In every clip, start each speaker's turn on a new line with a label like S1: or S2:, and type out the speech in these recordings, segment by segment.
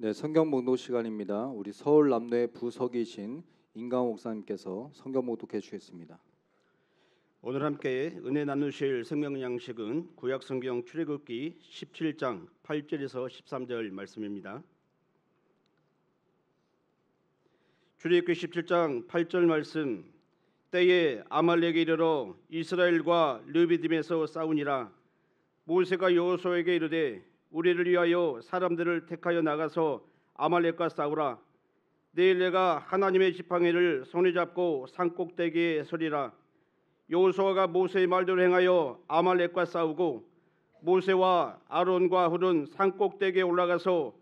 S1: 네, 성경 목독 시간입니다. 우리 서울 남로의 부석이신 임강호 목사님께서 성경 목독해 주시겠습니다.
S2: 오늘 함께 은혜 나누실 성경 양식은 구약 성경 출애굽기 17장 8절에서 13절 말씀입니다. 출애굽기 17장 8절 말씀. 때에 아말렉에 이르러 이스라엘과 르비딤에서 싸우니라. 모세가 여호수아에게 이르되 우리를 위하여 사람들을 택하여 나가서 아말렉과 싸우라. 내일 내가 하나님의 지팡이를 손에 잡고 산꼭대기에 서리라. 여호수아가 모세의 말대로 행하여 아말렉과 싸우고 모세와 아론과 훌은 산꼭대기에 올라가서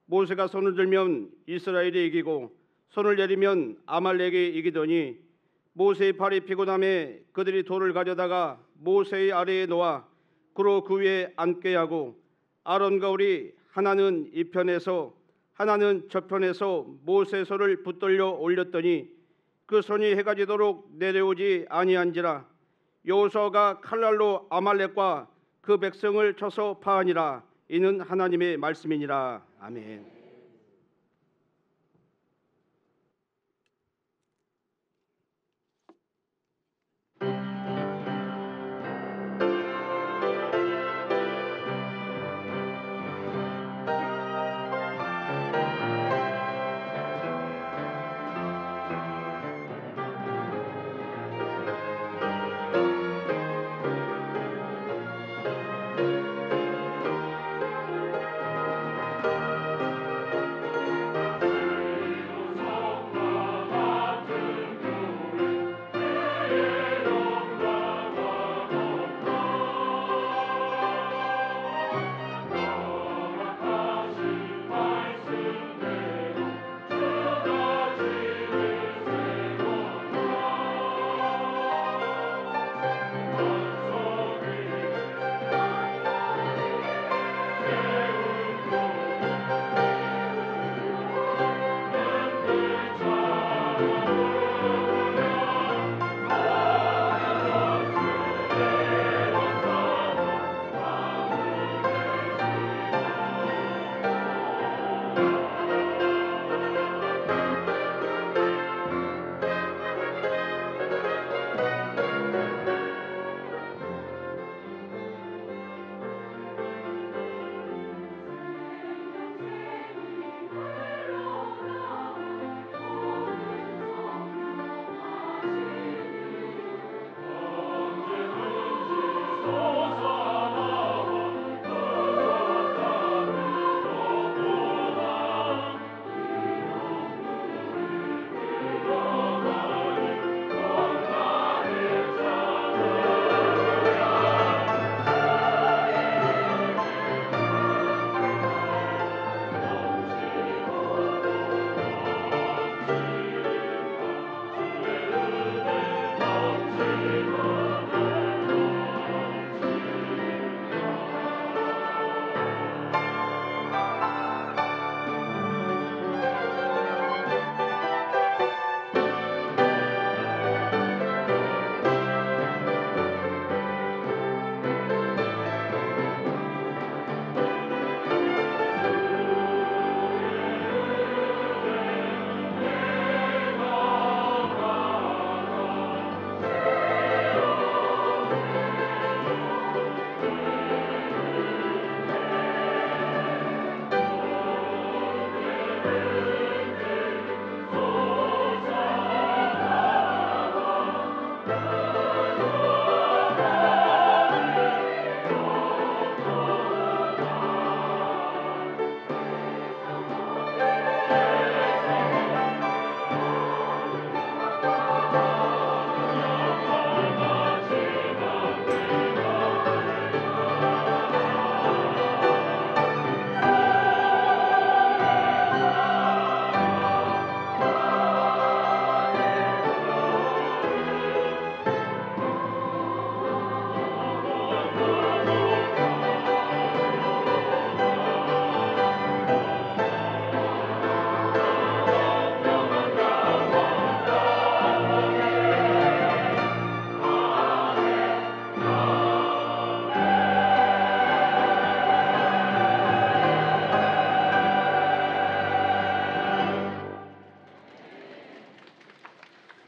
S2: 모세가 손을 들면 이스라엘이 이기고 손을 내리면 아말렉이 이기더니 모세의 팔이 피곤함에 그들이 돌을 가져다가 모세의 아래에 놓아 그로 그 위에 앉게 하고 아론과 훌이 하나는 이 편에서 하나는 저 편에서 모세의 손을 붙들려 올렸더니 그 손이 해가 지도록 내려오지 아니한지라. 여호수아가 칼날로 아말렉과 그 백성을 쳐서 파하니라. 이는 하나님의 말씀이니라. 아멘.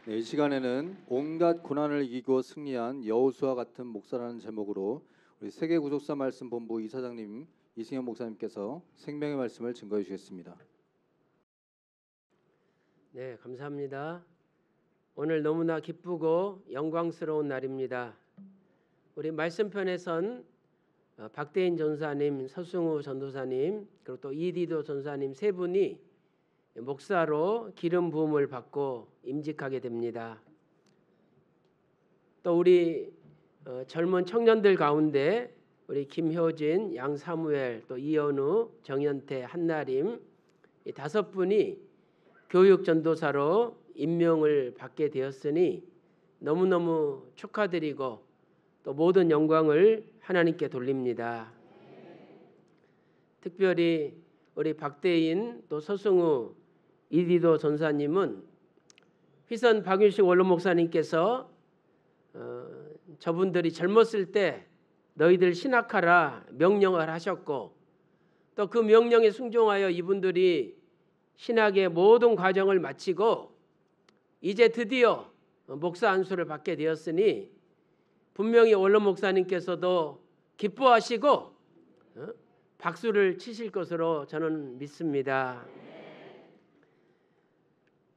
S1: 네, 이 시간에는 온갖 고난을 이기고 승리한 여호수아 같은 목사라는 제목으로 우리 세계구속사 말씀본부 이사장님 이승현 목사님께서 생명의 말씀을 증거해 주겠습니다.
S3: 네, 감사합니다. 오늘 너무나 기쁘고 영광스러운 날입니다. 우리 말씀편에선 박대인 전사님, 서승우 전도사님, 그리고 또 이디도 전사님 세 분이 목사로 기름 부음을 받고 임직하게 됩니다. 또 우리 젊은 청년들 가운데 우리 김효진, 양사무엘, 또 이현우, 정현태, 한나림 이 5분이 교육 전도사로 임명을 받게 되었으니 너무너무 축하드리고 또 모든 영광을 하나님께 돌립니다. 특별히 우리 박대인 또 서승우 이디도 전사님은 휘선 박윤식 원로 목사님께서 저분들이 젊었을 때 너희들 신학하라 명령을 하셨고 또 그 명령에 순종하여 이분들이 신학의 모든 과정을 마치고 이제 드디어 목사 안수를 받게 되었으니 분명히 원로 목사님께서도 기뻐하시고 박수를 치실 것으로 저는 믿습니다.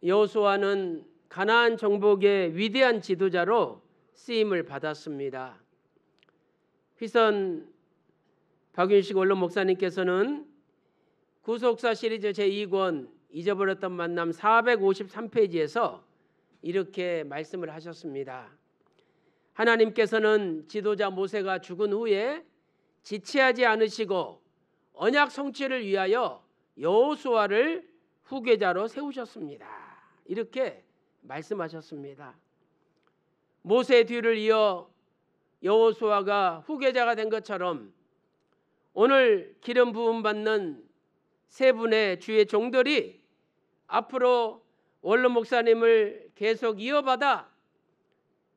S3: 여호수아는 가나안 정복의 위대한 지도자로 쓰임을 받았습니다. 휘선 박윤식 원로 목사님께서는 구속사 시리즈 제2권 잊어버렸던 만남 453페이지에서 이렇게 말씀을 하셨습니다. 하나님께서는 지도자 모세가 죽은 후에 지체하지 않으시고 언약 성취를 위하여 여호수아를 후계자로 세우셨습니다. 이렇게 말씀하셨습니다. 모세 뒤를 이어 여호수아가 후계자가 된 것처럼 오늘 기름 부음 받는 세 분의 주의 종들이 앞으로 원로 목사님을 계속 이어받아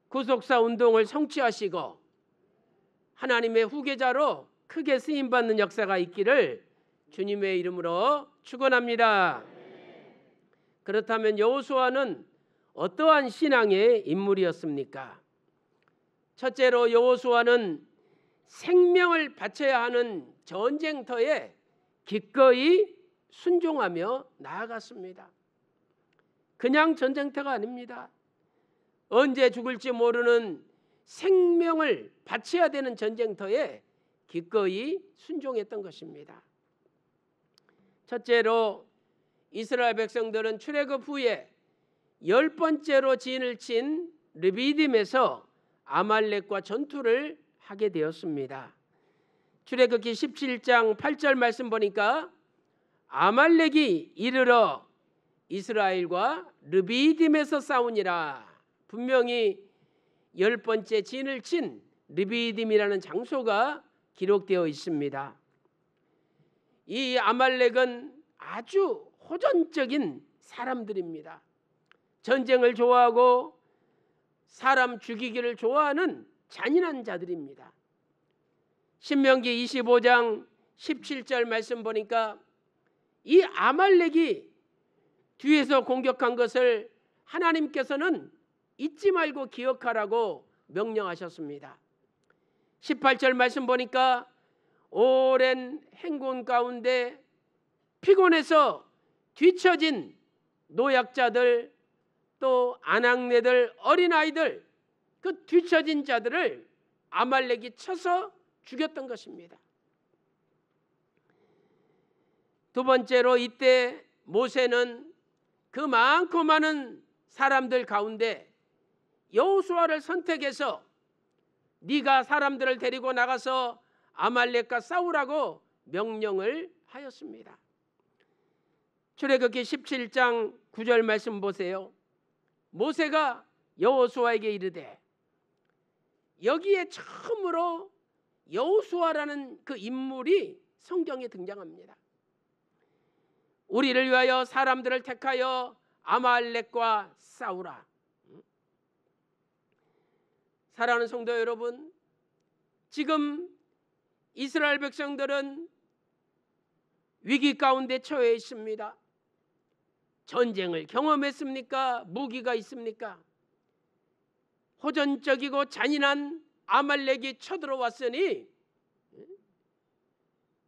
S3: 구속사 운동을 성취하시고 하나님의 후계자로 크게 쓰임받는 역사가 있기를 주님의 이름으로 축원합니다. 그렇다면 여호수아는 어떠한 신앙의 인물이었습니까? 첫째로 여호수아는 생명을 바쳐야 하는 전쟁터에 기꺼이 순종하며 나아갔습니다. 그냥 전쟁터가 아닙니다. 언제 죽을지 모르는 생명을 바쳐야 되는 전쟁터에 기꺼이 순종했던 것입니다. 첫째로 이스라엘 백성들은 출애굽 후에 10번째로 진을 친 르비딤에서 아말렉과 전투를 하게 되었습니다. 출애굽기 17장 8절 말씀 보니까 아말렉이 이르러 이스라엘과 르비딤에서 싸우니라. 분명히 10번째 진을 친 르비딤이라는 장소가 기록되어 있습니다. 이 아말렉은 아주 호전적인 사람들입니다. 전쟁을 좋아하고 사람 죽이기를 좋아하는 잔인한 자들입니다. 신명기 25장 17절 말씀 보니까 이 아말렉이 뒤에서 공격한 것을 하나님께서는 잊지 말고 기억하라고 명령하셨습니다. 18절 말씀 보니까 오랜 행군 가운데 피곤해서 뒤처진 노약자들 또 아낙네들 어린아이들 그 뒤처진 자들을 아말렉이 쳐서 죽였던 것입니다. 두 번째로 이때 모세는 그 많고 많은 사람들 가운데 여호수아를 선택해서 네가 사람들을 데리고 나가서 아말렉과 싸우라고 명령을 하였습니다. 출애굽기 17장 9절 말씀 보세요. 모세가 여호수아에게 이르되, 여기에 처음으로 여호수아라는 그 인물이 성경에 등장합니다. 우리를 위하여 사람들을 택하여 아말렉과 싸우라. 사랑하는 성도 여러분, 지금 이스라엘 백성들은 위기 가운데 처해 있습니다. 전쟁을 경험했습니까? 무기가 있습니까? 호전적이고 잔인한 아말렉이 쳐들어왔으니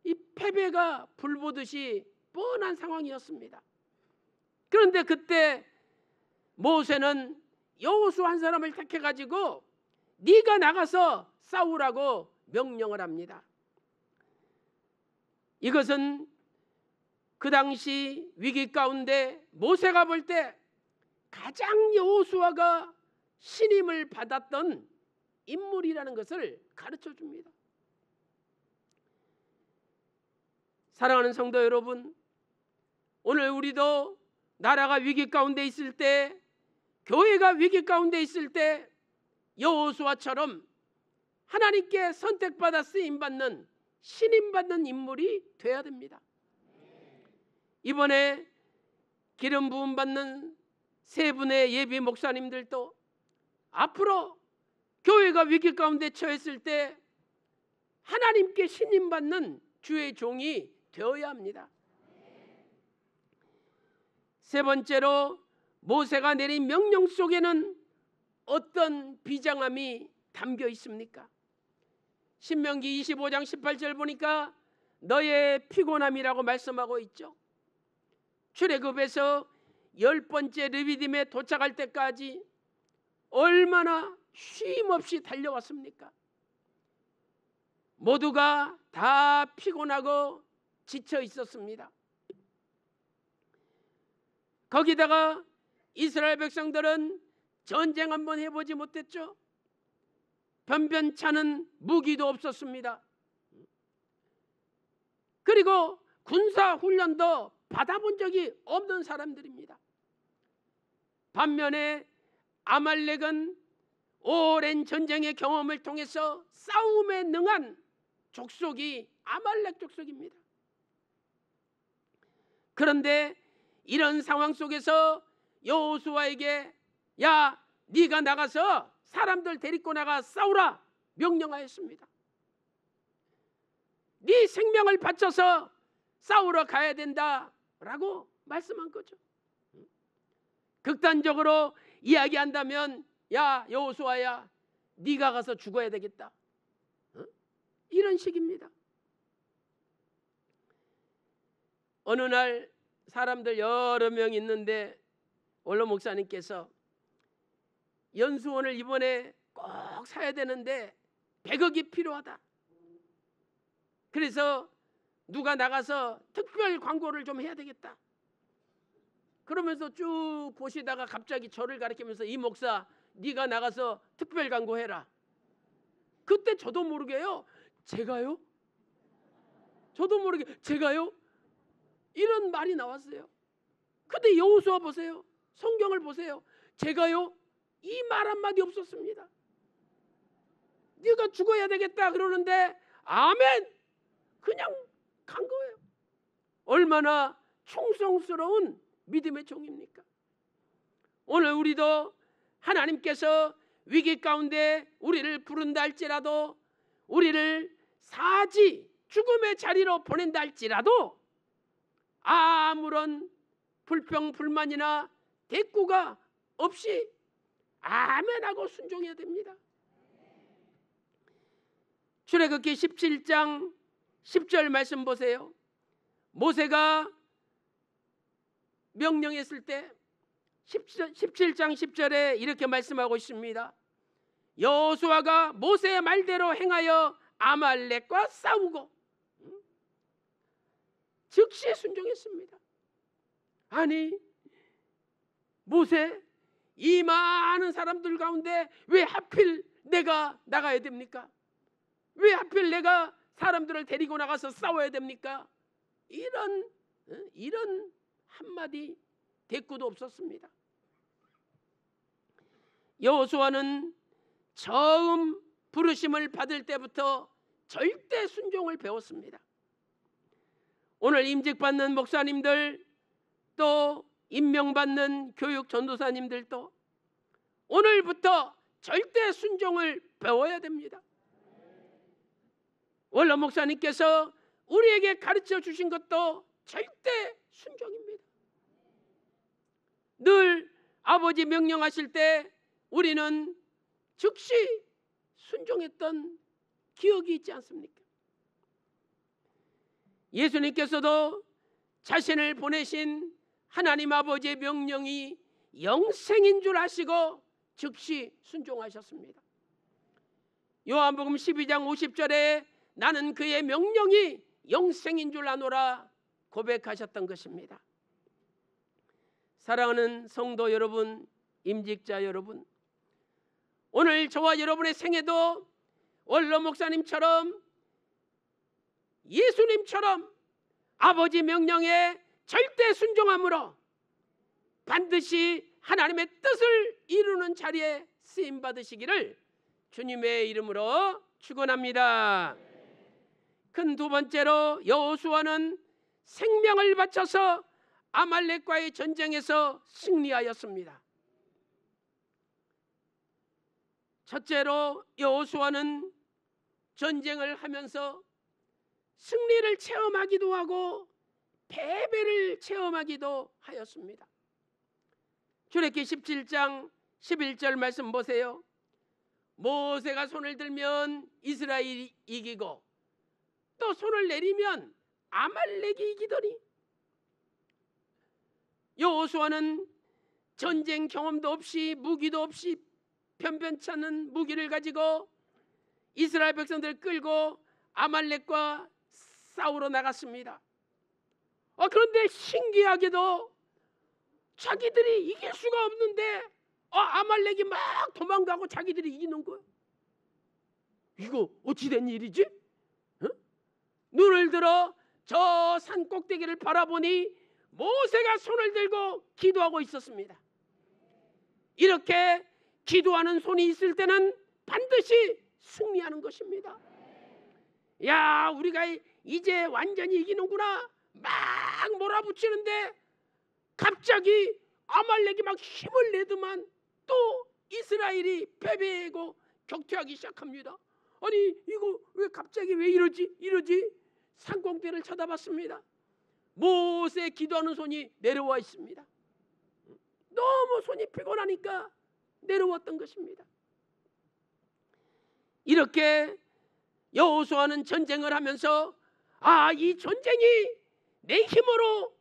S3: 이 패배가 불보듯이 뻔한 상황이었습니다. 그런데 그때 모세는 여호수아 한 사람을 택해가지고 네가 나가서 싸우라고 명령을 합니다. 이것은 그 당시 위기 가운데 모세가 볼 때 가장 여호수아가 신임을 받았던 인물이라는 것을 가르쳐 줍니다. 사랑하는 성도 여러분, 오늘 우리도 나라가 위기 가운데 있을 때, 교회가 위기 가운데 있을 때 여호수아처럼 하나님께 선택받아 쓰임받는 신임받는 인물이 되어야 됩니다. 이번에 기름 부음 받는 세 분의 예비 목사님들도 앞으로 교회가 위기 가운데 처했을 때 하나님께 신임받는 주의 종이 되어야 합니다. 세 번째로 모세가 내린 명령 속에는 어떤 비장함이 담겨 있습니까? 신명기 25장 18절 보니까 너의 피곤함이라고 말씀하고 있죠. 출애굽에서 10번째 르비딤에 도착할 때까지 얼마나 쉼 없이 달려왔습니까? 모두가 다 피곤하고 지쳐 있었습니다. 거기다가 이스라엘 백성들은 전쟁 한번 해보지 못했죠. 변변찮은 무기도 없었습니다. 그리고 군사 훈련도 받아본 적이 없는 사람들입니다. 반면에 아말렉은 오랜 전쟁의 경험을 통해서 싸움에 능한 족속이 아말렉 족속입니다. 그런데 이런 상황 속에서 여호수아에게 야, 네가 나가서 사람들 데리고 나가 싸우라 명령하였습니다. 네 생명을 바쳐서 싸우러 가야 된다라고 말씀한 거죠. 극단적으로 이야기한다면 야, 여호수아야, 네가 가서 죽어야 되겠다. 이런 식입니다. 어느 날 사람들 여러 명 있는데 원로 목사님께서 연수원을 이번에 꼭 사야 되는데 100억이 필요하다. 그래서 누가 나가서 특별 광고를 좀 해야 되겠다. 그러면서 쭉 보시다가 갑자기 저를 가리키면서 이 목사, 네가 나가서 특별 광고해라. 그때 저도 모르게요. 제가요? 저도 모르게 제가요? 이런 말이 나왔어요. 근데 여호수아 보세요. 성경을 보세요. 제가요? 이 말 한마디 없었습니다. 네가 죽어야 되겠다 그러는데 아멘! 그냥 간 거예요. 얼마나 충성스러운 믿음의 종입니까? 오늘 우리도 하나님께서 위기 가운데 우리를 부른다 할지라도, 우리를 사지 죽음의 자리로 보낸다 할지라도 아무런 불평 불만이나 대꾸가 없이 아멘하고 순종해야 됩니다. 출애굽기 17장 10절 말씀 보세요. 모세가 명령했을 때 17장 10절에 이렇게 말씀하고 있습니다. 여호수아가 모세의 말대로 행하여 아말렉과 싸우고 즉시 순종했습니다. 아니, 모세, 이 많은 사람들 가운데 왜 하필 내가 나가야 됩니까? 왜 하필 내가 사람들을 데리고 나가서 싸워야 됩니까? 이런 한마디 대꾸도 없었습니다. 여호수아는 처음 부르심을 받을 때부터 절대 순종을 배웠습니다. 오늘 임직받는 목사님들, 또 임명받는 교육 전도사님들도 오늘부터 절대 순종을 배워야 됩니다. 원로 목사님께서 우리에게 가르쳐 주신 것도 절대 순종입니다. 아버지 명령하실 때 우리는 즉시 순종했던 기억이 있지 않습니까? 예수님께서도 자신을 보내신 하나님 아버지의 명령이 영생인 줄 아시고 즉시 순종하셨습니다. 요한복음 12장 50절에 나는 그의 명령이 영생인 줄 아노라 고백하셨던 것입니다. 사랑하는 성도 여러분, 임직자 여러분, 오늘 저와 여러분의 생애도 원로 목사님처럼 예수님처럼 아버지 명령에 절대 순종함으로 반드시 하나님의 뜻을 이루는 자리에 쓰임 받으시기를 주님의 이름으로 축원합니다. 큰 두 번째로 여호수아는 생명을 바쳐서 아말렉과의 전쟁에서 승리하였습니다. 첫째로 여호수아는 전쟁을 하면서 승리를 체험하기도 하고 패배를 체험하기도 하였습니다. 출애굽기 17장 11절 말씀 보세요. 모세가 손을 들면 이스라엘이 이기고 또 손을 내리면 아말렉이 이기더니, 여호수아는 전쟁 경험도 없이 무기도 없이 변변치 않은 무기를 가지고 이스라엘 백성들을 끌고 아말렉과 싸우러 나갔습니다. 그런데 신기하게도 자기들이 이길 수가 없는데 아말렉이 막 도망가고 자기들이 이기는 거예요. 이거 어찌된 일이지? 눈을 들어 저 산 꼭대기를 바라보니 모세가 손을 들고 기도하고 있었습니다. 이렇게 기도하는 손이 있을 때는 반드시 승리하는 것입니다. 야, 우리가 이제 완전히 이기는구나 막 몰아붙이는데 갑자기 아말렉이 막 힘을 내더만 또 이스라엘이 패배하고 격퇴하기 시작합니다. 아니 이거 왜 갑자기 왜 이러지? 산꼭대기를 쳐다봤습니다. 모세 기도하는 손이 내려와 있습니다. 너무 손이 피곤하니까 내려왔던 것입니다. 이렇게 여호수아는 전쟁을 하면서 이 전쟁이 내 힘으로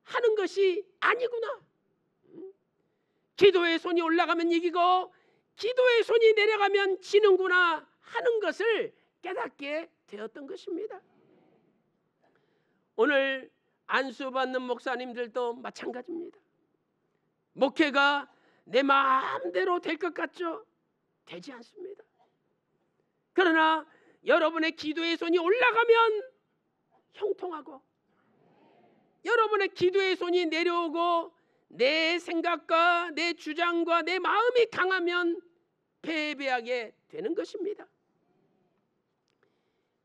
S3: 하는 것이 아니구나. 기도의 손이 올라가면 이기고 기도의 손이 내려가면 지는구나 하는 것을 깨닫게 되었던 것입니다. 오늘 안수받는 목사님들도 마찬가지입니다. 목회가 내 마음대로 될 것 같죠? 되지 않습니다. 그러나 여러분의 기도의 손이 올라가면 형통하고, 여러분의 기도의 손이 내려오고 내 생각과 내 주장과 내 마음이 강하면 패배하게 되는 것입니다.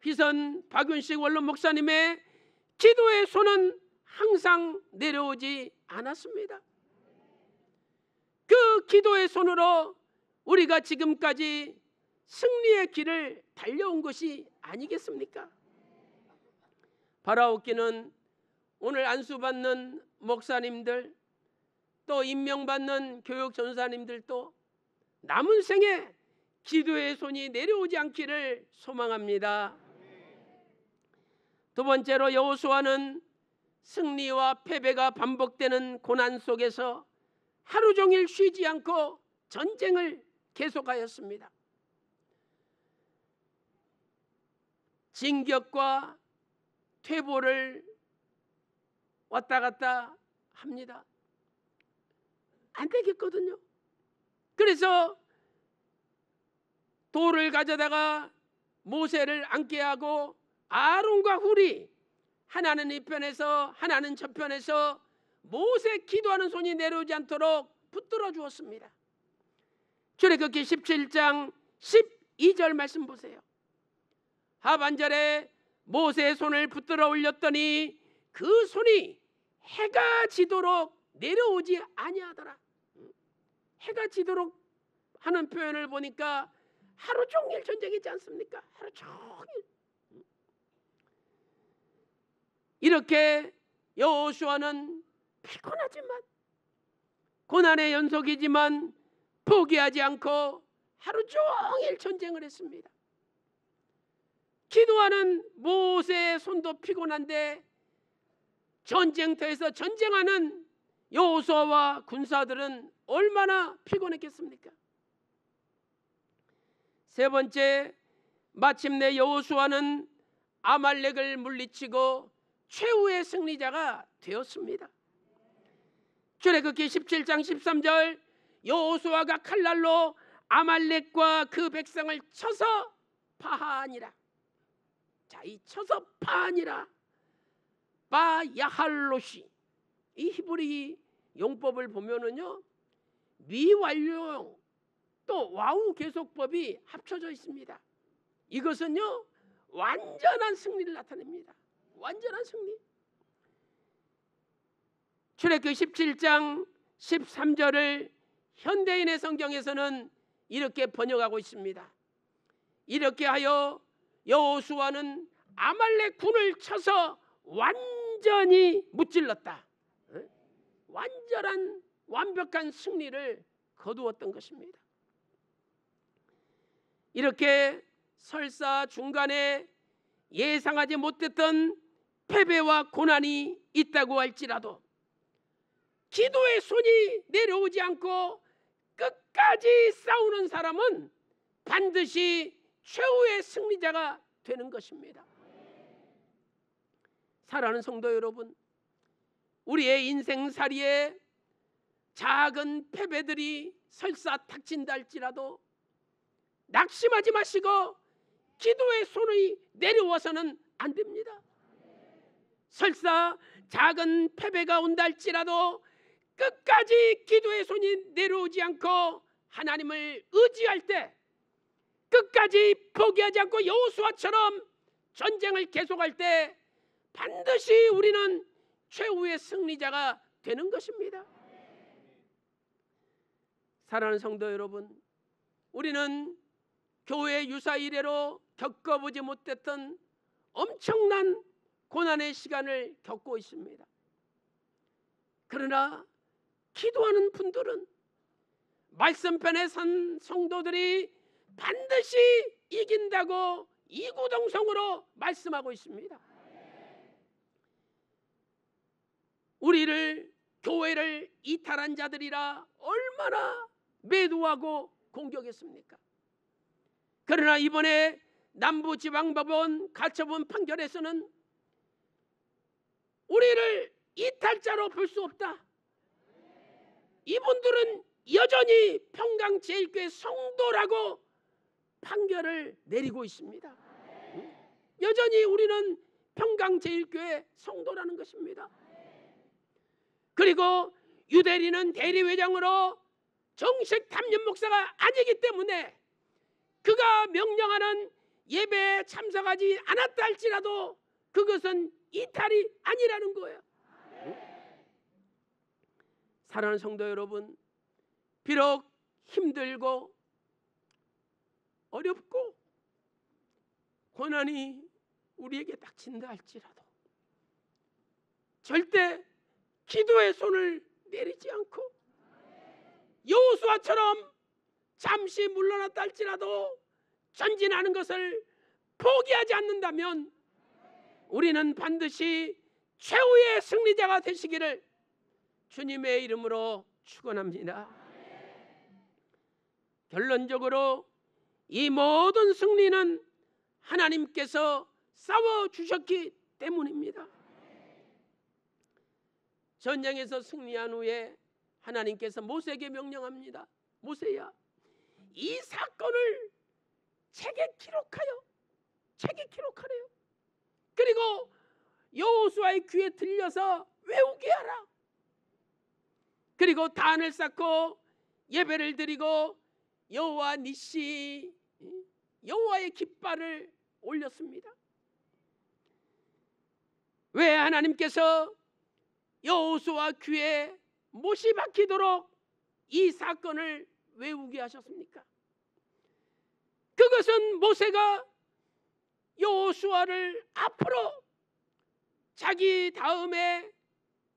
S3: 휘선 박윤식 원로 목사님의 기도의 손은 항상 내려오지 않았습니다. 그 기도의 손으로 우리가 지금까지 승리의 길을 달려온 것이 아니겠습니까? 바라옵기는 오늘 안수받는 목사님들 또 임명받는 교육 전사님들도 남은 생에 기도의 손이 내려오지 않기를 소망합니다. 두 번째로 여호수아는 승리와 패배가 반복되는 고난 속에서 하루 종일 쉬지 않고 전쟁을 계속하였습니다. 진격과 퇴보를 왔다 갔다 합니다. 안 되겠거든요. 그래서 돌을 가져다가 모세를 앉게 하고 아론과 훌이 하나는 이 편에서 하나는 저 편에서 모세 기도하는 손이 내려오지 않도록 붙들어 주었습니다. 출애굽기 17장 12절 말씀 보세요. 하반절에 모세의 손을 붙들어 올렸더니 그 손이 해가 지도록 내려오지 아니하더라. 해가 지도록 하는 표현을 보니까 하루 종일 전쟁이지 않습니까? 하루 종일. 이렇게 여호수아는 피곤하지만 고난의 연속이지만 포기하지 않고 하루 종일 전쟁을 했습니다. 기도하는 모세의 손도 피곤한데 전쟁터에서 전쟁하는 여호수아와 군사들은 얼마나 피곤했겠습니까? 세 번째, 마침내 여호수아는 아말렉을 물리치고 최후의 승리자가 되었습니다. 출애굽기 17장 13절, 여호수아가 칼날로 아말렉과 그 백성을 쳐서 파하니라. 자, 이 쳐서 파하니라, 바야할롯이, 이 히브리 용법을 보면은요, 미완료형 또 와우 계속법이 합쳐져 있습니다. 이것은요, 완전한 승리를 나타냅니다. 완전한 승리. 출애굽기 17장 13절을 현대인의 성경에서는 이렇게 번역하고 있습니다. 이렇게 하여 여호수아는 아말렉 군을 쳐서 완전히 무찔렀다. 완벽한 승리를 거두었던 것입니다. 이렇게 설사 중간에 예상하지 못했던 패배와 고난이 있다고 할지라도 기도의 손이 내려오지 않고 끝까지 싸우는 사람은 반드시 최후의 승리자가 되는 것입니다. 사랑하는 성도 여러분, 우리의 인생살이에 작은 패배들이 설사 닥친다 할지라도 낙심하지 마시고 기도의 손이 내려와서는 안 됩니다. 설사 작은 패배가 온다 할지라도 끝까지 기도의 손이 내려오지 않고 하나님을 의지할 때, 끝까지 포기하지 않고 여호수아처럼 전쟁을 계속할 때 반드시 우리는 최후의 승리자가 되는 것입니다. 사랑하는 성도 여러분, 우리는 교회 유사 이래로 겪어보지 못했던 엄청난 고난의 시간을 겪고 있습니다. 그러나 기도하는 분들은 말씀편에 선 성도들이 반드시 이긴다고 이구동성으로 말씀하고 있습니다. 우리를, 교회를 이탈한 자들이라 얼마나 매도하고 공격했습니까? 그러나 이번에 남부지방법원 가처분 판결에서는 우리를 이탈자로 볼 수 없다. 이분들은 여전히 평강제일교회 성도라고 판결을 내리고 있습니다. 여전히 우리는 평강제일교회 성도라는 것입니다. 그리고 유대리는 대리회장으로 정식 담임 목사가 아니기 때문에 그가 명령하는 예배에 참석하지 않았다 할지라도 그것은 이탈이 아니라는 거예요. 사랑하는 성도 여러분, 비록 힘들고 어렵고 고난이 우리에게 닥친다 할지라도 절대 기도의 손을 내리지 않고 여호수아처럼 잠시 물러났다 할지라도 전진하는 것을 포기하지 않는다면 우리는 반드시 최후의 승리자가 되시기를 주님의 이름으로 축원합니다. 결론적으로 이 모든 승리는 하나님께서 싸워주셨기 때문입니다. 전쟁에서 승리한 후에 하나님께서 모세에게 명령합니다. 모세야, 이 사건을 책에 기록하래요. 그리고 여호수아의 귀에 들려서 외우게 하라. 그리고 단을 쌓고 예배를 드리고 여호와 니시, 여호와의 깃발을 올렸습니다. 왜 하나님께서 여호수아 귀에 못이 박히도록 이 사건을 외우게 하셨습니까? 그것은 모세가 여호수아를 앞으로 자기 다음에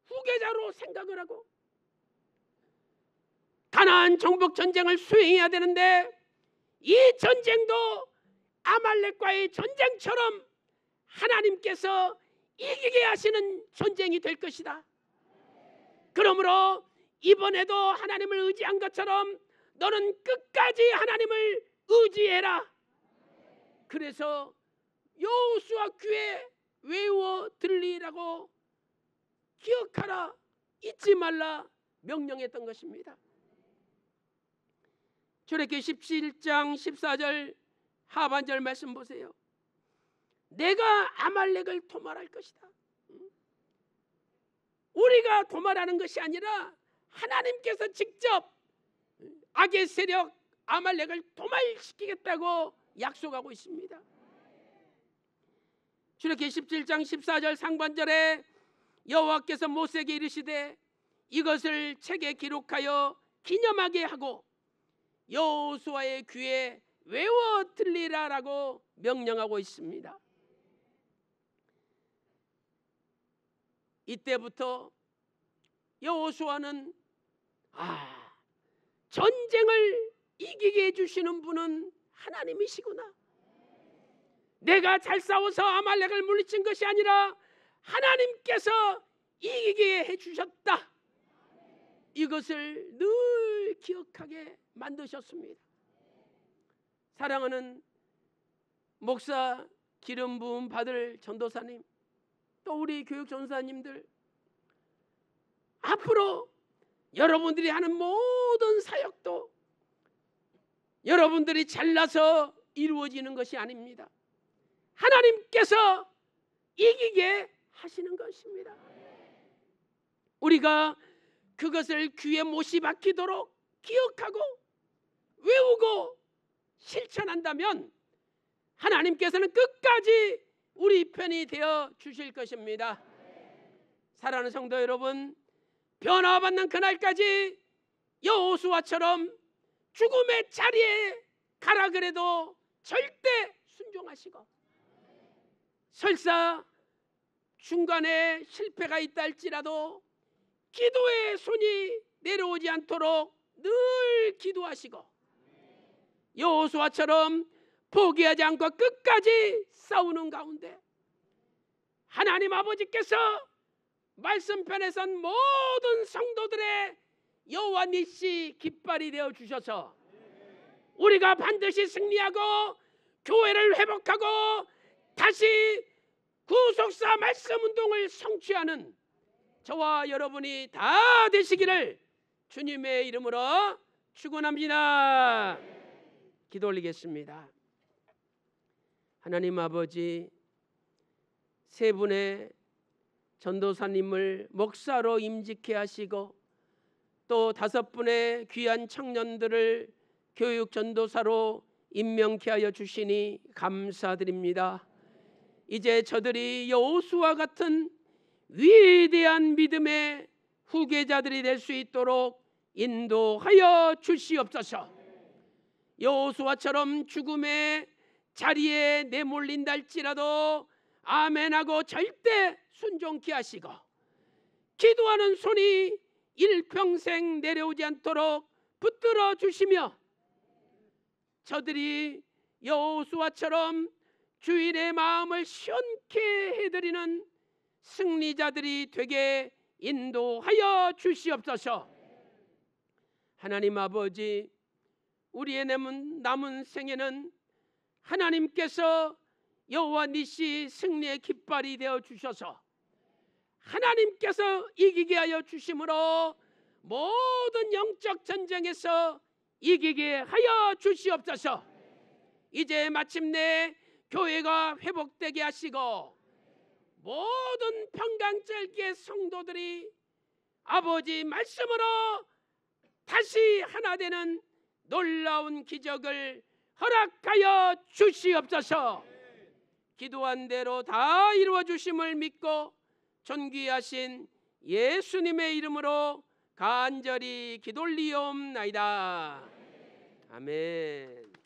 S3: 후계자로 생각을 하고 가나안 정복 전쟁을 수행해야 되는데 이 전쟁도 아말렉과의 전쟁처럼 하나님께서 이기게 하시는 전쟁이 될 것이다. 그러므로 이번에도 하나님을 의지한 것처럼 너는 끝까지 하나님을 의지해라. 그래서 여호수아 귀에 외워 들리라고 기억하라, 잊지 말라 명령했던 것입니다. 출애굽기 17장 14절 하반절 말씀 보세요. 내가 아말렉을 도말할 것이다. 우리가 도말하는 것이 아니라 하나님께서 직접 악의 세력 아말렉을 도말시키겠다고 약속하고 있습니다. 출애굽기 17장 14절 상반절에 여호와께서 모세에게 이르시되 이것을 책에 기록하여 기념하게 하고 여호수아의 귀에 외워 들리라라고 명령하고 있습니다. 이때부터 여호수아는 전쟁을 이기게 해주시는 분은 하나님이시구나. 내가 잘 싸워서 아말렉을 물리친 것이 아니라 하나님께서 이기게 해주셨다. 이것을 늘 기억하게 만드셨습니다. 사랑하는 목사, 기름 부음 받을 전도사님, 또 우리 교육 전사님들, 앞으로 여러분들이 하는 모든 사역도 여러분들이 잘나서 이루어지는 것이 아닙니다. 하나님께서 이기게 하시는 것입니다. 우리가 그것을 귀에 못이 박히도록 기억하고 외우고 실천한다면 하나님께서는 끝까지 우리 편이 되어 주실 것입니다. 사랑하는 성도 여러분, 변화받는 그날까지 여호수아처럼 죽음의 자리에 가라 그래도 절대 순종하시고, 설사 중간에 실패가 있다 할지라도 기도의 손이 내려오지 않도록 늘 기도하시고, 여호수아처럼 포기하지 않고 끝까지 싸우는 가운데 하나님 아버지께서 말씀편에 선 모든 성도들의 여호와 니시 깃발이 되어 주셔서 우리가 반드시 승리하고 교회를 회복하고 다시 구속사 말씀 운동을 성취하는 저와 여러분이 다 되시기를 주님의 이름으로 축원합니다. 기도 올리겠습니다. 하나님 아버지, 세 분의 전도사님을 목사로 임직케 하시고 또 5분의 귀한 청년들을 교육 전도사로 임명케 하여 주시니 감사드립니다. 이제 저들이 여호수아 같은 위대한 믿음의 후계자들이 될 수 있도록 인도하여 주시옵소서. 여호수아처럼 죽음의 자리에 내몰린다 할지라도 아멘하고 절대 순종케 하시고, 기도하는 손이 일평생 내려오지 않도록 붙들어 주시며, 저들이 여호수아처럼 주일의 마음을 시원케 해드리는 승리자들이 되게 인도하여 주시옵소서. 하나님 아버지, 우리의 남은 생에는 하나님께서 여호와 니시 승리의 깃발이 되어 주셔서 하나님께서 이기게 하여 주심으로 모든 영적 전쟁에서 이기게 하여 주시옵소서. 이제 마침내 교회가 회복되게 하시고 모든 평강절기의 성도들이 아버지 말씀으로 다시 하나 되는 놀라운 기적을 허락하여 주시옵소서. 기도한 대로 다 이루어 주심을 믿고 존귀하신 예수님의 이름으로 간절히 기도 올리옵나이다. 아멘.